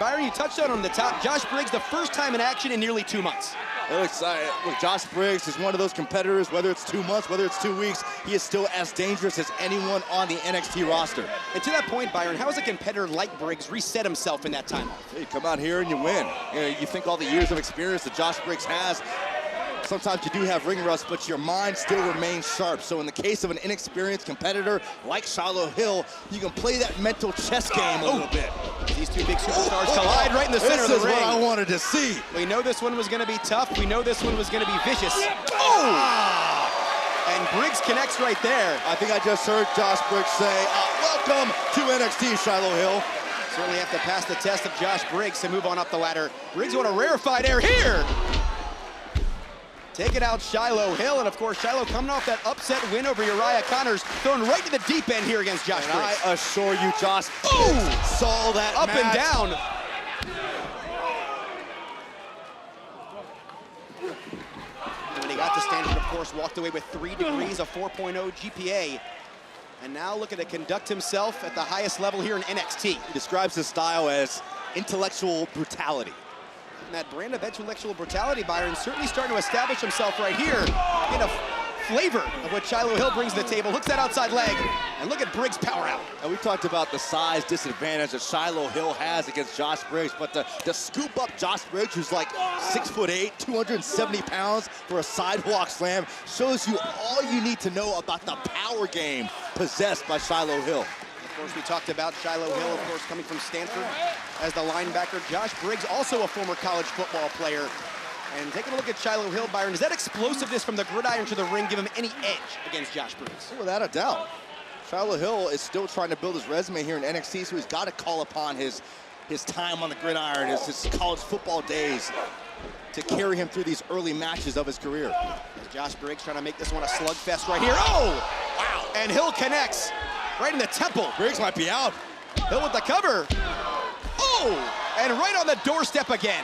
Byron, you touched on the top. Josh Briggs, the first time in action in nearly 2 months. Look, Josh Briggs is one of those competitors, whether it's 2 months, whether it's 2 weeks, he is still as dangerous as anyone on the NXT roster. And to that point, Byron, how has a competitor like Briggs reset himself in that time off? You come out here and you win. You think all the years of experience that Josh Briggs has, sometimes you do have ring rust, but your mind still remains sharp. So in the case of an inexperienced competitor like Shiloh Hill, you can play that mental chess game a little bit. These two big superstars collide right in the center of the ring. This is what I wanted to see. We know this one was going to be tough. We know this one was going to be vicious. And Briggs connects right there. I think I just heard Josh Briggs say, welcome to NXT, Shiloh Hill. Certainly have to pass the test of Josh Briggs to move on up the ladder. Briggs with a rarefied air here. Taking out Shiloh Hill, and of course, Shiloh coming off that upset win over Uriah Connors, thrown right to the deep end here against Josh Briggs. I assure you, Josh Briggs saw that up match. And down. And when he got to Stanford, of course, walked away with 3 degrees, a 4.0 GPA. And now looking to conduct himself at the highest level here in NXT. He describes his style as intellectual brutality. And that brand of intellectual brutality, Byron, certainly starting to establish himself right here. Get a flavor of what Shiloh Hill brings to the table. Hooks that outside leg, and look at Briggs' power out. And we talked about the size disadvantage that Shiloh Hill has against Josh Briggs, but to scoop up Josh Briggs, who's like 6'8", 270 pounds for a sidewalk slam, shows you all you need to know about the power game possessed by Shiloh Hill. Of course, we talked about Shiloh Hill, of course, coming from Stanford as the linebacker. Josh Briggs, also a former college football player. And taking a look at Shiloh Hill, Byron, does that explosiveness from the gridiron to the ring give him any edge against Josh Briggs? Without a doubt. Shiloh Hill is still trying to build his resume here in NXT, so he's got to call upon his time on the gridiron, his college football days, to carry him through these early matches of his career. As Josh Briggs trying to make this one a slugfest right here. Oh! Wow! And Hill connects. Right in the temple. Briggs might be out. Hill with the cover. Oh! And right on the doorstep again.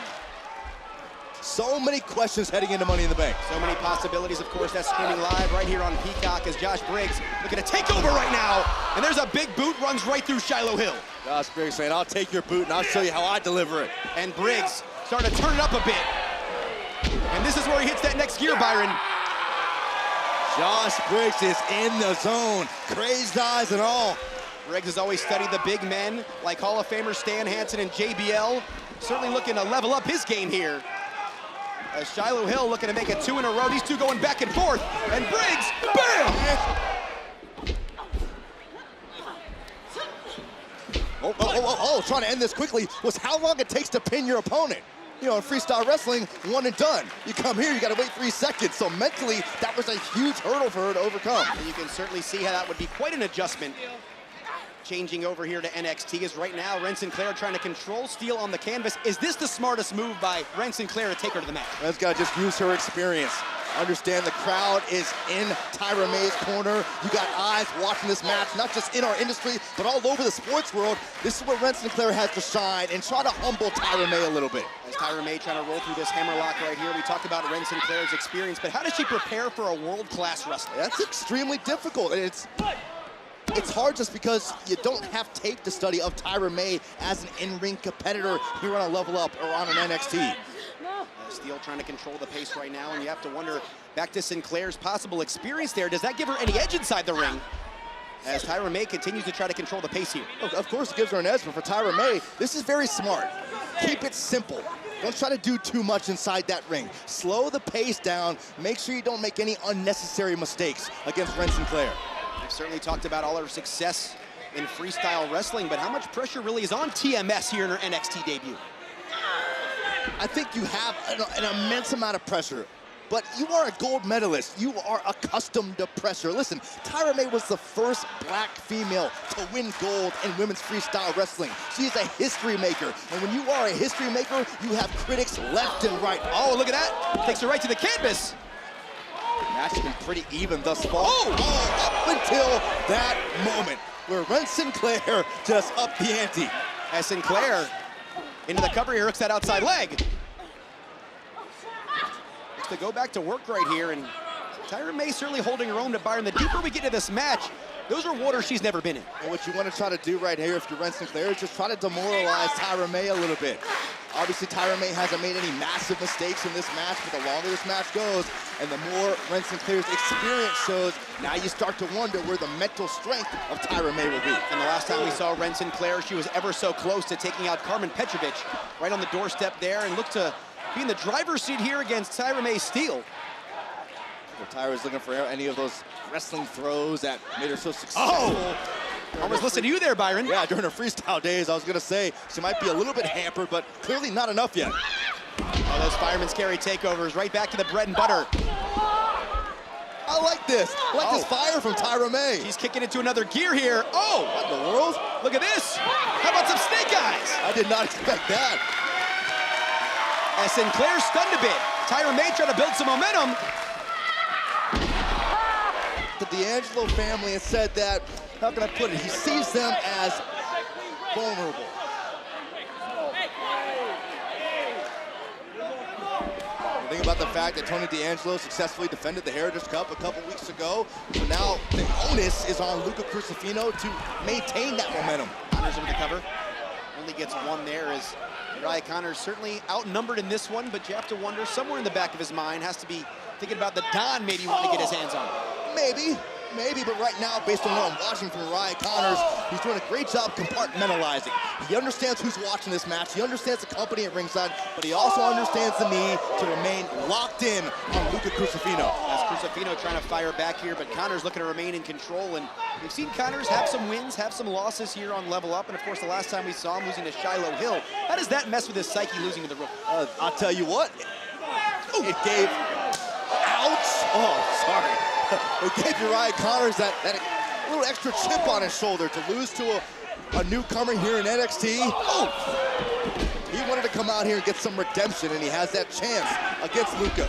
So many questions heading into Money in the Bank. So many possibilities, of course. That's streaming live right here on Peacock as Josh Briggs looking to take over right now. And there's a big boot runs right through Shiloh Hill. Josh Briggs saying, I'll take your boot and I'll show you how I deliver it. And Briggs starting to turn it up a bit. And this is where he hits that next gear, Byron. Josh Briggs is in the zone, crazed eyes and all. Briggs has always studied the big men like Hall of Famers Stan Hansen and JBL. Certainly looking to level up his game here. As Shiloh Hill looking to make it 2 in a row. These two going back and forth. And Briggs, bam! Trying to end this quickly was how long it takes to pin your opponent. You know, in freestyle wrestling, 1 and done. You come here, you gotta wait 3 seconds. So mentally, that was a huge hurdle for her to overcome. And you can certainly see how that would be quite an adjustment. Changing over here to NXT is right now Ren Sinclair trying to control Steel on the canvas. Is this the smartest move by Ren Sinclair to take her to the match? Ren's gotta just use her experience. Understand the crowd is in Tyra May's corner. You got eyes watching this match, not just in our industry, but all over the sports world. This is where Ren Sinclair has to shine and try to humble Tyra May a little bit. As Tyra May trying to roll through this hammerlock right here, we talked about Ren Sinclair's experience, but how does she prepare for a world-class wrestler? That's extremely difficult. It's hard just because you don't have tape to study of Tyra May as an in-ring competitor here on a Level Up or on an NXT. Steel trying to control the pace right now, and you have to wonder, back to Sinclair's possible experience there, does that give her any edge inside the ring? As Tyra May continues to try to control the pace here. Of course it gives her an edge, but for Tyra May, this is very smart. Keep it simple. Don't try to do too much inside that ring. Slow the pace down. Make sure you don't make any unnecessary mistakes against Ren Sinclair. We've certainly talked about all her success in freestyle wrestling, but how much pressure really is on TMS here in her NXT debut? I think you have an immense amount of pressure, but you are a gold medalist. You are accustomed to pressure. Listen, Tyra May was the first black female to win gold in women's freestyle wrestling. She is a history maker, and when you are a history maker, you have critics left and right. Oh, look at that. Takes her right to the canvas. Match has been pretty even thus far. Up until that moment where Ren Sinclair just upped the ante. As Sinclair into the cover here, hooks that outside leg. Looks to go back to work right here, and Tyra May certainly holding her own to Byron. The deeper we get into this match, those are waters she's never been in. And what you want to try to do right here, if you're Ren Sinclair, is just try to demoralize Tyra May a little bit. Obviously, Tyra May hasn't made any massive mistakes in this match, but the longer this match goes, and the more Ren Sinclair's experience shows, now you start to wonder where the mental strength of Tyra May will be. And the last time we saw Ren Sinclair, she was ever so close to taking out Carmen Petrovic right on the doorstep there, and looked to be in the driver's seat here against Tyra May Steele. Well, Tyra's looking for any of those wrestling throws that made her so successful. Oh! Almost listened to you there, Byron. Yeah, during her freestyle days, I was gonna say she might be a little bit hampered, but clearly not enough yet. Oh, those fireman's carry takeovers, right back to the bread and butter. I like this. I like this fire from Tyra May. She's kicking into another gear here. Oh! What in the world? Look at this. How about some snake eyes? I did not expect that. As Sinclair stunned a bit. Tyra May trying to build some momentum. The D'Angelo family has said that, how can I put it, he sees them as vulnerable. Think about the fact that Tony D'Angelo successfully defended the Heritage Cup a couple weeks ago. So now the onus is on Luca Crucifino to maintain that momentum. Connors into the cover. Only gets one there as Uriah Connors certainly outnumbered in this one, but you have to wonder, somewhere in the back of his mind has to be thinking about the Don maybe wanting to get his hands on. Maybe, but right now, based on what I'm watching from Uriah Connors, he's doing a great job compartmentalizing. He understands who's watching this match, he understands the company at ringside, but he also understands the need to remain locked in on Luca Crucifino. As Crucifino trying to fire back here, but Connors looking to remain in control, and we've seen Connors have some wins, have some losses here on Level Up, and of course the last time we saw him losing to Shiloh Hill. How does that mess with his psyche losing to the rookie? I'll tell you what, it gave, ouch, oh, sorry. It gave Uriah Connors that little extra chip on his shoulder to lose to a newcomer here in NXT. Oh! He wanted to come out here and get some redemption, and he has that chance against Luca.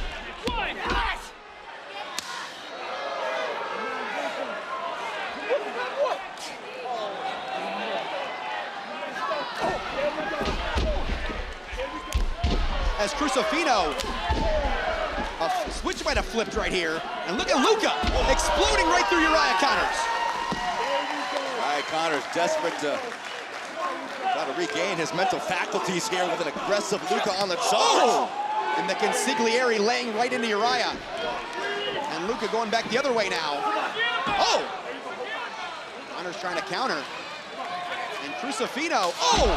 As Crucifino, a switch might have flipped right here. And look at Luca exploding right through Uriah Connors. Uriah Connors desperate to try to regain his mental faculties here with an aggressive Luca on the charge. Oh! And the consigliere laying right into Uriah. And Luca going back the other way now. Oh! Connors trying to counter. And Crucifino, oh!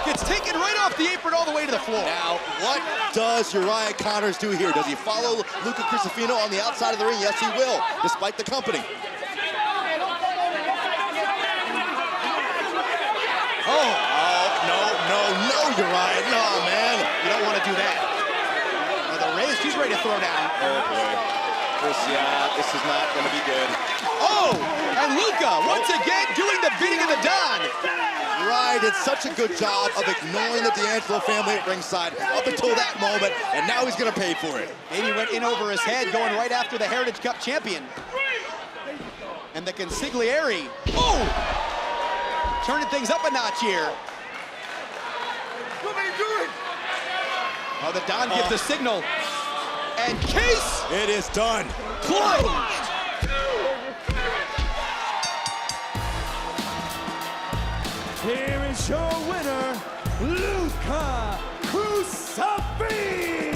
Gets taken right off the apron all the way to the floor. Now, what does Uriah Connors do here? Does he follow Luca Crucifino on the outside of the ring? Yes, he will, despite the company. Oh, no, Uriah, no, man. You don't want to do that. Now the Rays, she's ready to throw down. Oh, boy. Chris, yeah, this is not going to be good. Oh, and Luca, once again, doing the bidding of the Don. Uriah did such a good job of ignoring the D'Angelo family at ringside up until that moment, and now he's going to pay for it. Maybe went in over his head, going right after the Heritage Cup champion. And the consigliere, oh! Turning things up a notch here. Oh, the Don gives the signal. And case it is done. Closed. Here is your winner, Luca Crucifino.